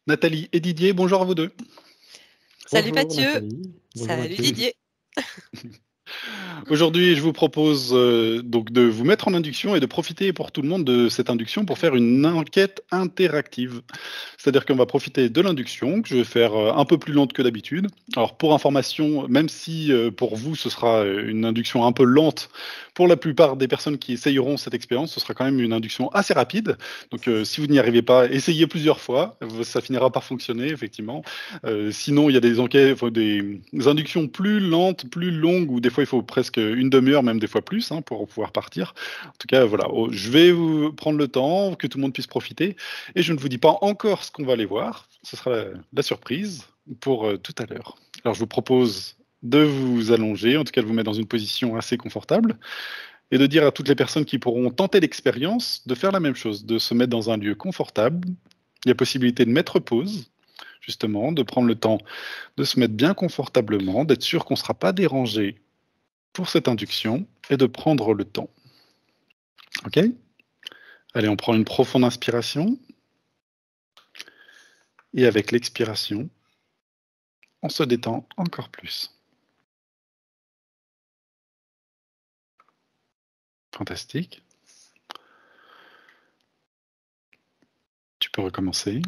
Nathalie et Didier, bonjour à vous deux. Salut Bonjour Mathieu. Nathalie, bonjour Salut Mathieu. Didier. Aujourd'hui, je vous propose donc de vous mettre en induction et de profiter pour tout le monde de cette induction pour faire une enquête interactive. C'est-à-dire qu'on va profiter de l'induction, que je vais faire un peu plus lente que d'habitude. Alors pour information, même si pour vous ce sera une induction un peu lente, pour la plupart des personnes qui essayeront cette expérience, ce sera quand même une induction assez rapide. Donc si vous n'y arrivez pas, essayez plusieurs fois, ça finira par fonctionner effectivement. Sinon, il y a des enquêtes, enfin, des inductions plus lentes, plus longues, où des fois il faut presque une demi-heure, même des fois plus, hein, pour pouvoir partir. En tout cas, voilà, je vais vous prendre le temps, que tout le monde puisse profiter. Et je ne vous dis pas encore ce qu'on va aller voir. Ce sera la surprise pour tout à l'heure. Alors, je vous propose de vous allonger, en tout cas de vous mettre dans une position assez confortable, et de dire à toutes les personnes qui pourront tenter l'expérience de faire la même chose, de se mettre dans un lieu confortable. Il y a possibilité de mettre pause, justement, de prendre le temps de se mettre bien confortablement, d'être sûr qu'on ne sera pas dérangé pour cette induction, et de prendre le temps. OK? Allez, on prend une profonde inspiration. Et avec l'expiration, on se détend encore plus. Fantastique. Tu peux recommencer.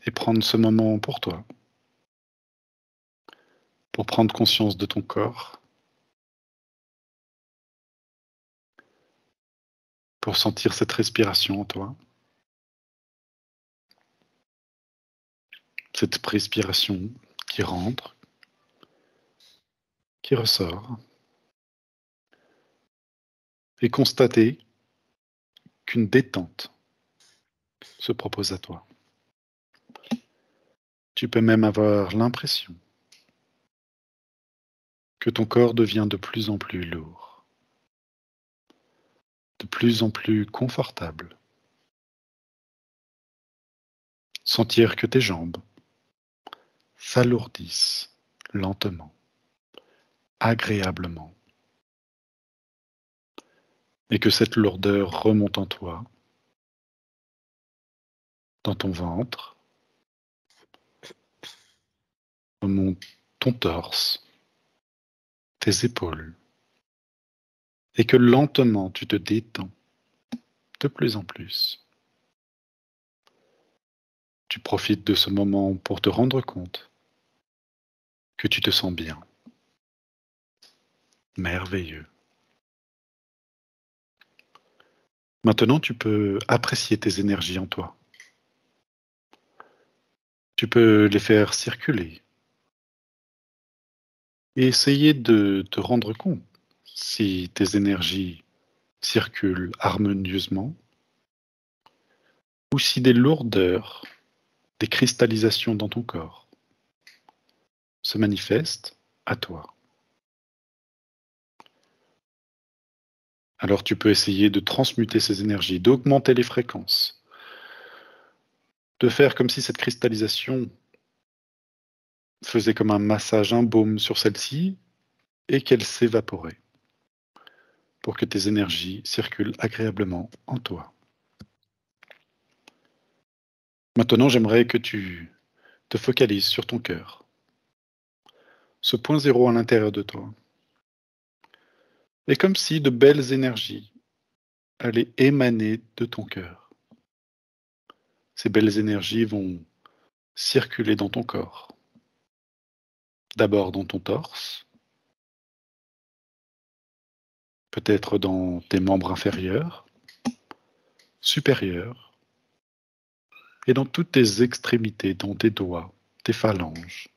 Et prendre ce moment pour toi. Pour prendre conscience de ton corps. Pour sentir cette respiration en toi. Cette respiration qui rentre, qui ressort. Et constater qu'une détente se propose à toi. Tu peux même avoir l'impression que ton corps devient de plus en plus lourd, de plus en plus confortable. Sentir que tes jambes s'alourdissent lentement, agréablement, et que cette lourdeur remonte en toi, dans ton ventre, remonte ton torse, tes épaules, et que lentement tu te détends de plus en plus. Tu profites de ce moment pour te rendre compte que tu te sens bien, merveilleux. Maintenant, tu peux apprécier tes énergies en toi. Tu peux les faire circuler et essayer de te rendre compte si tes énergies circulent harmonieusement ou si des lourdeurs, des cristallisations dans ton corps se manifestent à toi. Alors tu peux essayer de transmuter ces énergies, d'augmenter les fréquences, de faire comme si cette cristallisation faisait comme un massage, un baume sur celle-ci et qu'elle s'évaporait pour que tes énergies circulent agréablement en toi. Maintenant, j'aimerais que tu te focalises sur ton cœur, ce point zéro à l'intérieur de toi. Et comme si de belles énergies allaient émaner de ton cœur. Ces belles énergies vont circuler dans ton corps. D'abord dans ton torse, peut-être dans tes membres inférieurs, supérieurs, et dans toutes tes extrémités, dans tes doigts, tes phalanges,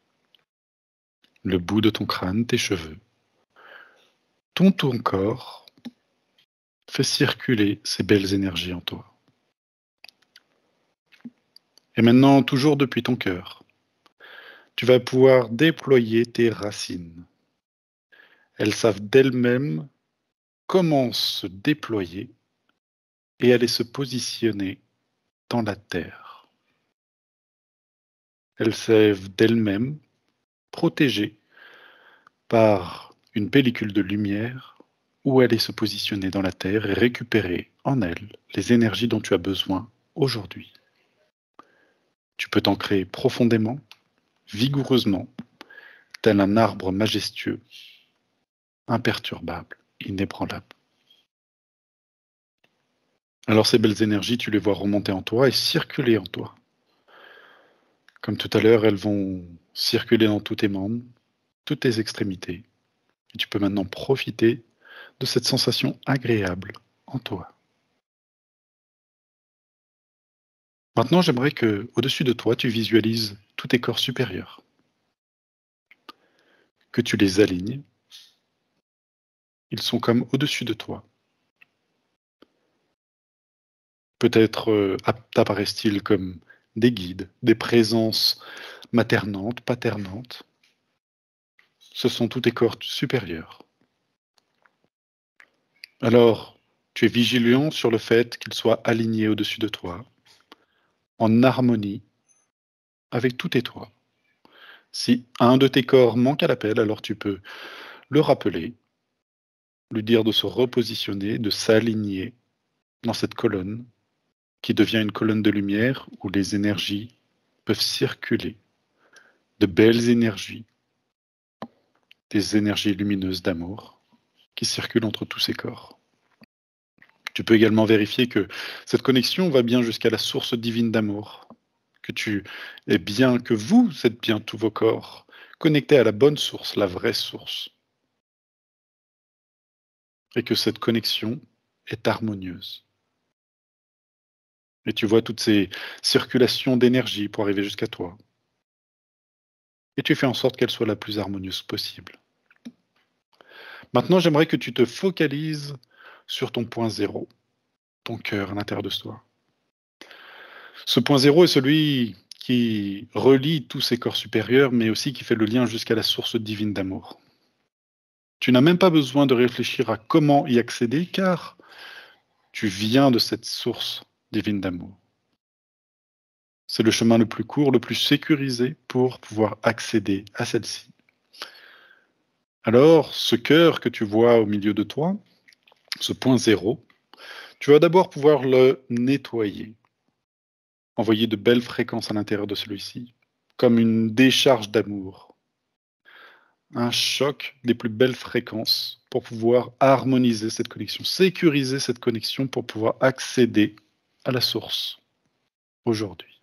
le bout de ton crâne, tes cheveux. Tout ton corps fait circuler ces belles énergies en toi. Et maintenant, toujours depuis ton cœur, tu vas pouvoir déployer tes racines. Elles savent d'elles-mêmes comment se déployer et aller se positionner dans la terre. Elles savent d'elles-mêmes, protégées par une pellicule de lumière, où aller se positionner dans la terre et récupérer en elle les énergies dont tu as besoin aujourd'hui. Tu peux t'ancrer profondément, vigoureusement, tel un arbre majestueux, imperturbable, inébranlable. Alors ces belles énergies, tu les vois remonter en toi et circuler en toi. Comme tout à l'heure, elles vont circuler dans tous tes membres, toutes tes extrémités. Et tu peux maintenant profiter de cette sensation agréable en toi. Maintenant, j'aimerais que, au-dessus de toi, tu visualises tous tes corps supérieurs, que tu les alignes. Ils sont comme au-dessus de toi. Peut-être t'apparaissent-ils comme des guides, des présences maternantes, paternantes. Ce sont tous tes corps supérieurs. Alors, tu es vigilant sur le fait qu'ils soient alignés au-dessus de toi, en harmonie avec tous tes toits. Si un de tes corps manque à l'appel, alors tu peux le rappeler, lui dire de se repositionner, de s'aligner dans cette colonne qui devient une colonne de lumière où les énergies peuvent circuler, de belles énergies, des énergies lumineuses d'amour qui circulent entre tous ces corps. Tu peux également vérifier que cette connexion va bien jusqu'à la source divine d'amour, que tu es bien, que vous êtes bien tous vos corps, connectés à la bonne source, la vraie source, et que cette connexion est harmonieuse. Et tu vois toutes ces circulations d'énergie pour arriver jusqu'à toi. Et tu fais en sorte qu'elle soit la plus harmonieuse possible. Maintenant, j'aimerais que tu te focalises sur ton point zéro, ton cœur à l'intérieur de toi. Ce point zéro est celui qui relie tous ces corps supérieurs, mais aussi qui fait le lien jusqu'à la source divine d'amour. Tu n'as même pas besoin de réfléchir à comment y accéder, car tu viens de cette source divine d'amour. C'est le chemin le plus court, le plus sécurisé pour pouvoir accéder à celle-ci. Alors, ce cœur que tu vois au milieu de toi, ce point zéro, tu vas d'abord pouvoir le nettoyer, envoyer de belles fréquences à l'intérieur de celui-ci, comme une décharge d'amour, un choc des plus belles fréquences pour pouvoir harmoniser cette connexion, sécuriser cette connexion pour pouvoir accéder à la source aujourd'hui.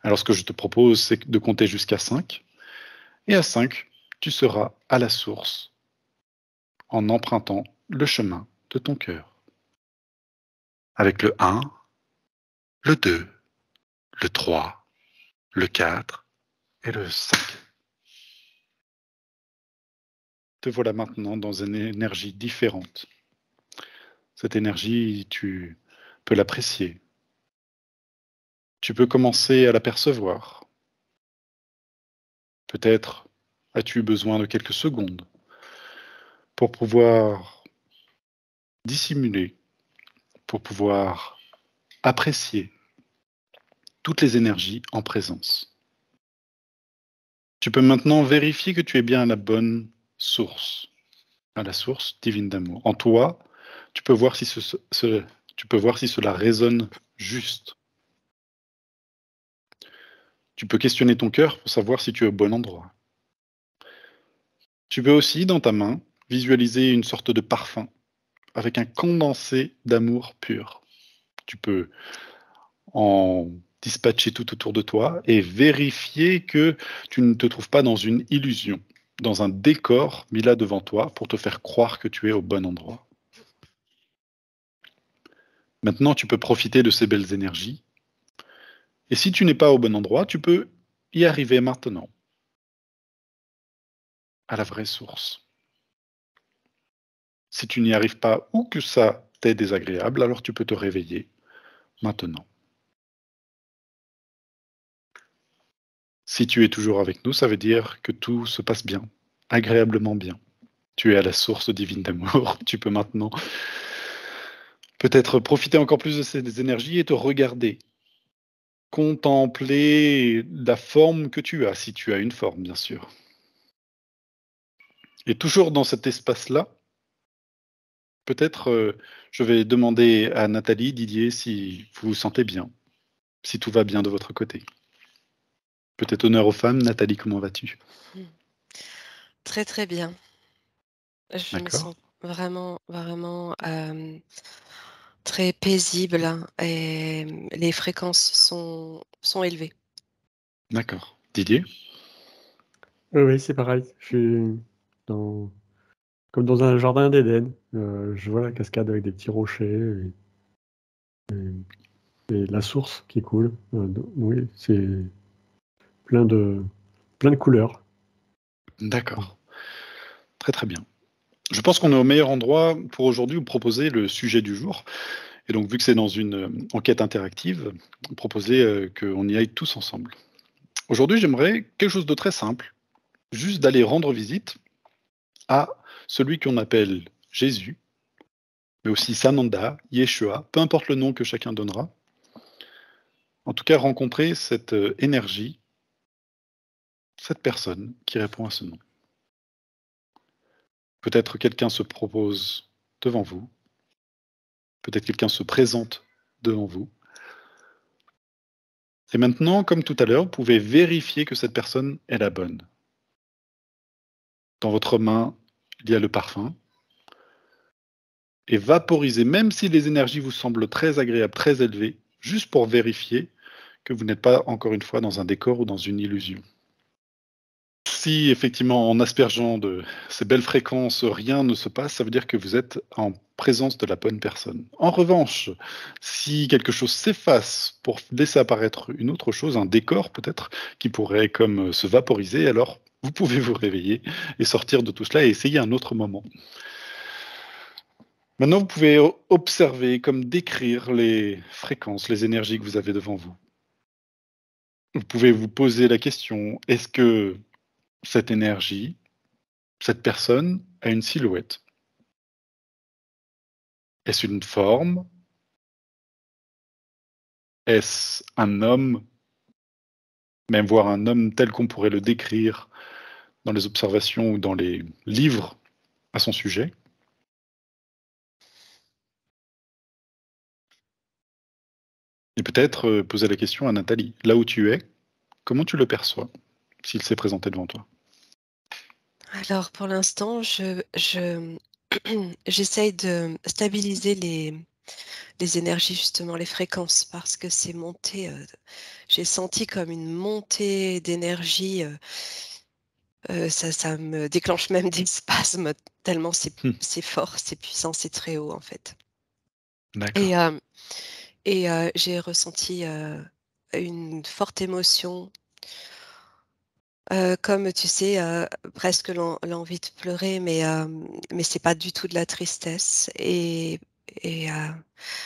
Alors ce que je te propose, c'est de compter jusqu'à 5, et à 5, tu seras à la source en empruntant le chemin de ton cœur. Avec le 1, le 2, le 3, le 4 et le 5. Te voilà maintenant dans une énergie différente. Cette énergie, tu peux l'apprécier. Tu peux commencer à l'apercevoir. Peut-être as-tu besoin de quelques secondes pour pouvoir dissimuler, pour pouvoir apprécier toutes les énergies en présence. Tu peux maintenant vérifier que tu es bien à la bonne source, à la source divine d'amour. En toi, tu peux voir si tu peux voir si cela résonne juste. Tu peux questionner ton cœur pour savoir si tu es au bon endroit. Tu peux aussi, dans ta main, visualiser une sorte de parfum avec un condensé d'amour pur. Tu peux en dispatcher tout autour de toi et vérifier que tu ne te trouves pas dans une illusion, dans un décor mis là devant toi pour te faire croire que tu es au bon endroit. Maintenant, tu peux profiter de ces belles énergies. Et si tu n'es pas au bon endroit, tu peux y arriver maintenant, à la vraie source. Si tu n'y arrives pas ou que ça t'est désagréable, alors tu peux te réveiller maintenant. Si tu es toujours avec nous, ça veut dire que tout se passe bien, agréablement bien. Tu es à la source divine d'amour. Tu peux maintenant peut-être profiter encore plus de ces énergies et te regarder. Contempler la forme que tu as, si tu as une forme, bien sûr. Et toujours dans cet espace-là, Peut-être je vais demander à Nathalie, Didier, si vous vous sentez bien, si tout va bien de votre côté. Peut-être honneur aux femmes. Nathalie, comment vas-tu? Mmh. Très, très bien. Je me D'accord, sens vraiment, très paisible, hein, et les fréquences sont élevées. d'accord. Didier? Oui, oui, c'est pareil. Je suis dans comme dans un jardin d'Éden. Je vois la cascade avec des petits rochers et la source qui coule. Do oui, c'est plein de plein de couleurs. Mmh. D'accord. Très, très bien. Je pense qu'on est au meilleur endroit pour aujourd'hui vous proposer le sujet du jour. Et donc, vu que c'est dans une enquête interactive, proposer qu'on y aille tous ensemble. Aujourd'hui, j'aimerais quelque chose de très simple, juste d'aller rendre visite à celui qu'on appelle Jésus, mais aussi Sananda, Yeshua, peu importe le nom que chacun donnera. En tout cas, rencontrer cette énergie, cette personne qui répond à ce nom. Peut-être quelqu'un se propose devant vous, peut-être quelqu'un se présente devant vous. Et maintenant, comme tout à l'heure, vous pouvez vérifier que cette personne est la bonne. Dans votre main, il y a le parfum. Et vaporisez, même si les énergies vous semblent très agréables, très élevées, juste pour vérifier que vous n'êtes pas, encore une fois, dans un décor ou dans une illusion. Si effectivement, en aspergeant de ces belles fréquences, rien ne se passe, ça veut dire que vous êtes en présence de la bonne personne. En revanche, si quelque chose s'efface pour laisser apparaître une autre chose, un décor peut-être, qui pourrait comme se vaporiser, alors vous pouvez vous réveiller et sortir de tout cela et essayer un autre moment. Maintenant, vous pouvez observer, comme décrire les fréquences, les énergies que vous avez devant vous. Vous pouvez vous poser la question, est-ce que cette énergie, cette personne a une silhouette? Est-ce une forme? Est-ce un homme? Même voir un homme tel qu'on pourrait le décrire dans les observations ou dans les livres à son sujet? Et peut-être poser la question à Nathalie. Là où tu es, comment tu le perçois s'il s'est présenté devant toi? Alors pour l'instant, j'essaye de stabiliser les énergies, justement, les fréquences, parce que c'est monté, j'ai senti comme une montée d'énergie, ça me déclenche même des spasmes tellement Hmm, c'est fort, c'est puissant, c'est très haut, en fait. Et d'accord. hem j'ai ressenti, une forte émotion, comme tu sais, presque l'envie de pleurer, mais c'est pas du tout de la tristesse, et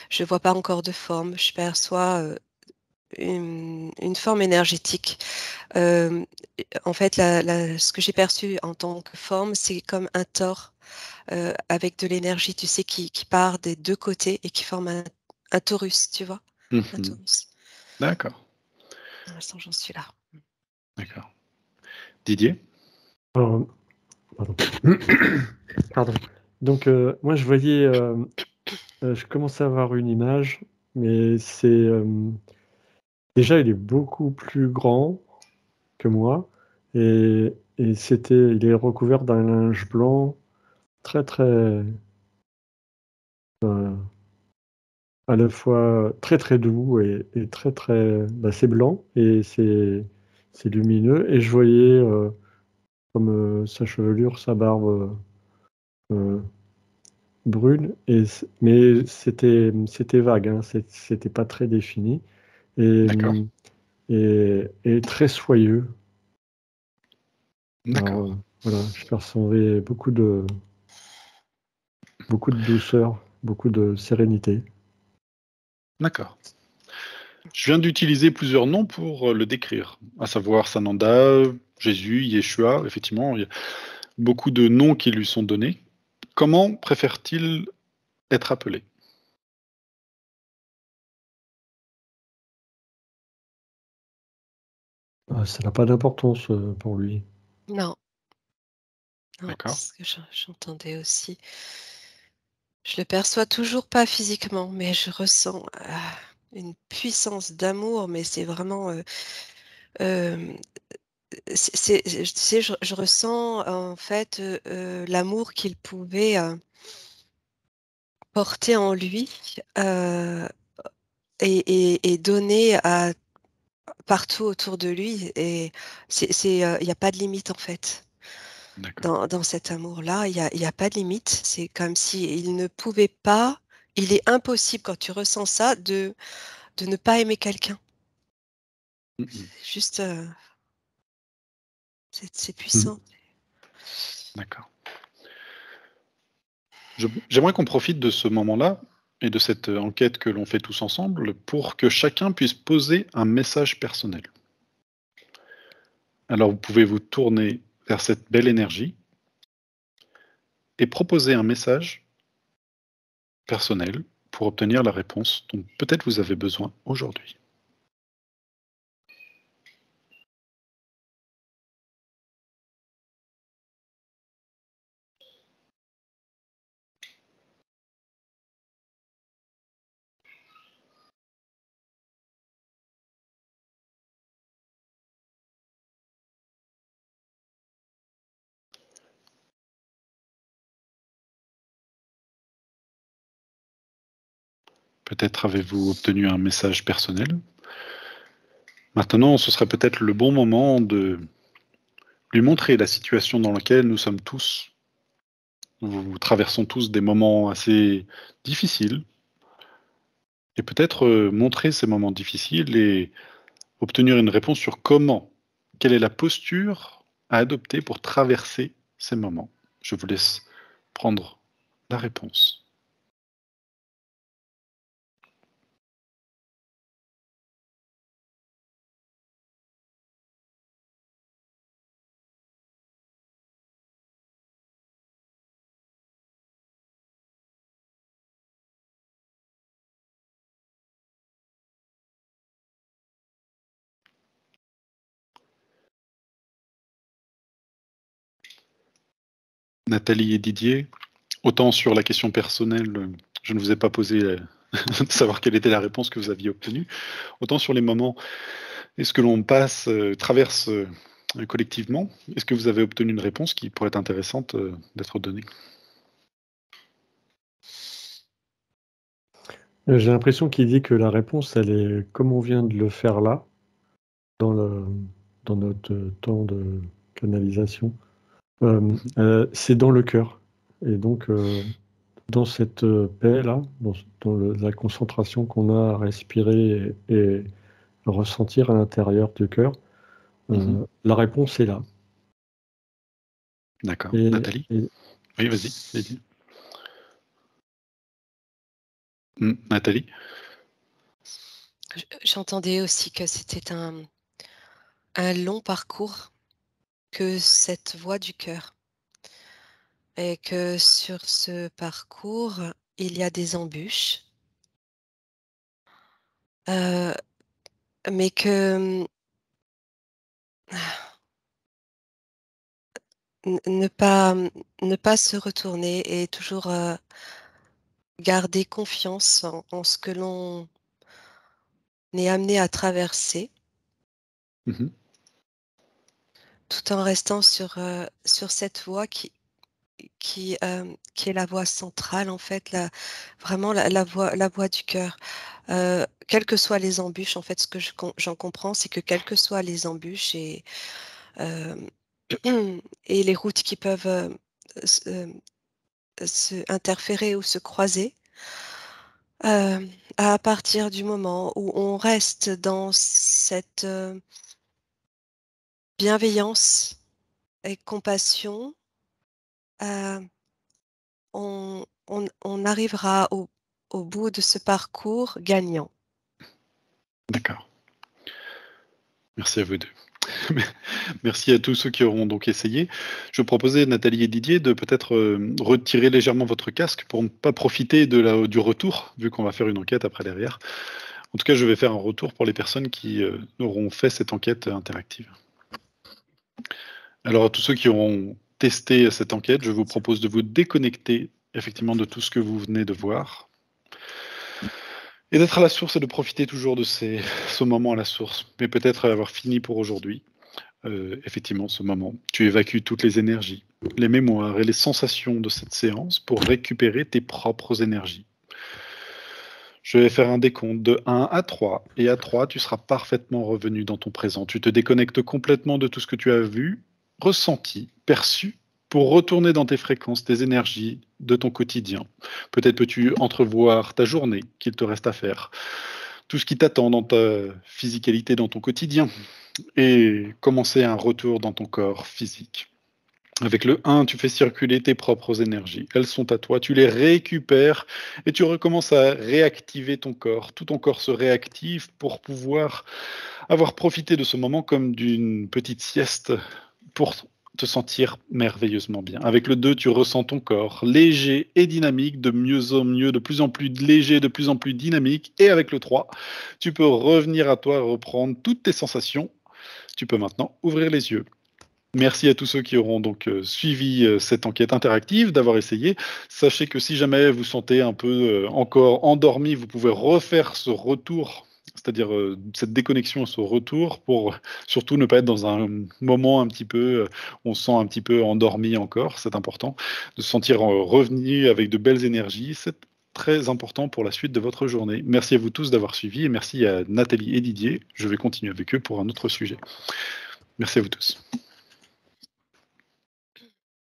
je vois pas encore de forme. Je perçois, une forme énergétique. Hem, En fait, ce que j'ai perçu en tant que forme, c'est comme un tor, avec de l'énergie, tu sais, qui part des 2 côtés et qui forme un torus, tu vois? Un Mhm. torus. D'accord, Pour l'instant, j'en suis là. d'accord. Didier? Alors, pardon. Pardon. Donc, moi je voyais, je commençais à avoir une image, mais déjà il est beaucoup plus grand que moi et il est recouvert d'un linge blanc très, très, heu, à la fois très, très doux et très, très c'est blanc et c'est lumineux et je voyais, comme, sa chevelure, sa barbe, heu, brune mais c'était vague, hein, c'était pas très défini et D'accord, et très soyeux. Alors, d'accord, voilà, je percevais beaucoup de douceur, beaucoup de sérénité. d'accord. Je viens d'utiliser plusieurs noms pour le décrire, à savoir Sananda, Jésus, Yeshua. Effectivement, il y a beaucoup de noms qui lui sont donnés. Comment préfère-t-il être appelé? Ça n'a pas d'importance, pour lui. Non, non, D'accord. c'est ce que j'entendais aussi. Je le perçois toujours pas physiquement, mais je ressens une puissance d'amour, mais c'est vraiment, tu sais, je ressens en fait l'amour qu'il pouvait porter en lui euh, et donner partout autour de lui. Et il n'y a pas de limite en fait. D'accord. Dans cet amour-là, il y a pas de limite. C'est comme si il ne pouvait pas, il est impossible quand tu ressens ça de ne pas aimer quelqu'un. Mhm. C'est juste, c'est Mhm. puissant. D'accord. J'aimerais qu'on profite de ce moment-là et de cette enquête que l'on fait tous ensemble pour que chacun puisse poser un message personnel. Alors vous pouvez vous tourner vers cette belle énergie et proposer un message personnel pour obtenir la réponse dont peut-être vous avez besoin aujourd'hui. Peut-être avez-vous obtenu un message personnel. Maintenant, ce serait peut-être le bon moment de lui montrer la situation dans laquelle nous sommes tous. Nous traversons tous des moments assez difficiles et peut-être montrer ces moments difficiles et obtenir une réponse sur comment, quelle est la posture à adopter pour traverser ces moments. Je vous laisse prendre la réponse. Nathalie et Didier, autant sur la question personnelle, je ne vous ai pas posé de savoir quelle était la réponse que vous aviez obtenue, autant sur les moments, est-ce que l'on passe, traverse collectivement, est-ce que vous avez obtenu une réponse qui pourrait être intéressante d'être donnée? J'ai l'impression qu'il dit que la réponse, elle est comme on vient de le faire là, dans dans notre temps de canalisation. C'est dans le cœur. Et donc, dans cette paix-là, la concentration qu'on a à respirer et ressentir à l'intérieur du cœur, la réponse est là. D'accord. Et, Nathalie? et Oui, vas-y. Vas-y. Nathalie? J'entendais aussi que c'était un long parcours, que cette voie du cœur, et que sur ce parcours, il y a des embûches, euh, mais que ne pas, ne pas se retourner et toujours garder confiance en ce que l'on est amené à traverser, Mhm. tout en restant sur cette voie qui est la voie centrale, en fait, vraiment la voie du cœur. Quelles que soient les embûches, en fait, ce que j'en comprends, c'est que quelles que soient les embûches euh, et les routes qui peuvent se, se interférer ou se croiser, euh, à partir du moment où on reste dans cette bienveillance et compassion, euh, on arrivera au bout de ce parcours gagnant. D'accord. Merci à vous deux. Merci à tous ceux qui auront donc essayé. Je proposais, Nathalie et Didier, de peut-être retirer légèrement votre casque pour ne pas profiter du retour, vu qu'on va faire une enquête après derrière. En tout cas, je vais faire un retour pour les personnes qui auront fait cette enquête interactive. Alors, à tous ceux qui auront testé cette enquête, je vous propose de vous déconnecter effectivement de tout ce que vous venez de voir. Et d'être à la source et de profiter toujours de ce moment à la source. Mais peut-être avoir fini pour aujourd'hui. Effectivement, ce moment. Tu évacues toutes les énergies, les mémoires et les sensations de cette séance pour récupérer tes propres énergies. Je vais faire un décompte de 1 à 3. Et à 3, tu seras parfaitement revenu dans ton présent. Tu te déconnectes complètement de tout ce que tu as vu, ressenti, perçu, pour retourner dans tes fréquences, tes énergies de ton quotidien. Peut-être peux-tu entrevoir ta journée qu'il te reste à faire, tout ce qui t'attend dans ta physicalité, dans ton quotidien, et commencer un retour dans ton corps physique. Avec le 1, tu fais circuler tes propres énergies. Elles sont à toi, tu les récupères et tu recommences à réactiver ton corps. Tout ton corps se réactive pour pouvoir avoir profité de ce moment comme d'une petite sieste pour te sentir merveilleusement bien. Avec le 2, tu ressens ton corps léger et dynamique, de mieux en mieux, de plus en plus léger, de plus en plus dynamique. Et avec le 3, tu peux revenir à toi, reprendre toutes tes sensations. Tu peux maintenant ouvrir les yeux. Merci à tous ceux qui auront donc suivi cette enquête interactive, d'avoir essayé. Sachez que si jamais vous sentez un peu encore endormi, vous pouvez refaire ce retour, c'est-à-dire cette déconnexion, ce retour, pour surtout ne pas être dans un moment un petit peu, on se sent un petit peu endormi encore. C'est important de se sentir revenu avec de belles énergies. C'est très important pour la suite de votre journée. Merci à vous tous d'avoir suivi et merci à Nathalie et Didier. Je vais continuer avec eux pour un autre sujet. Merci à vous tous.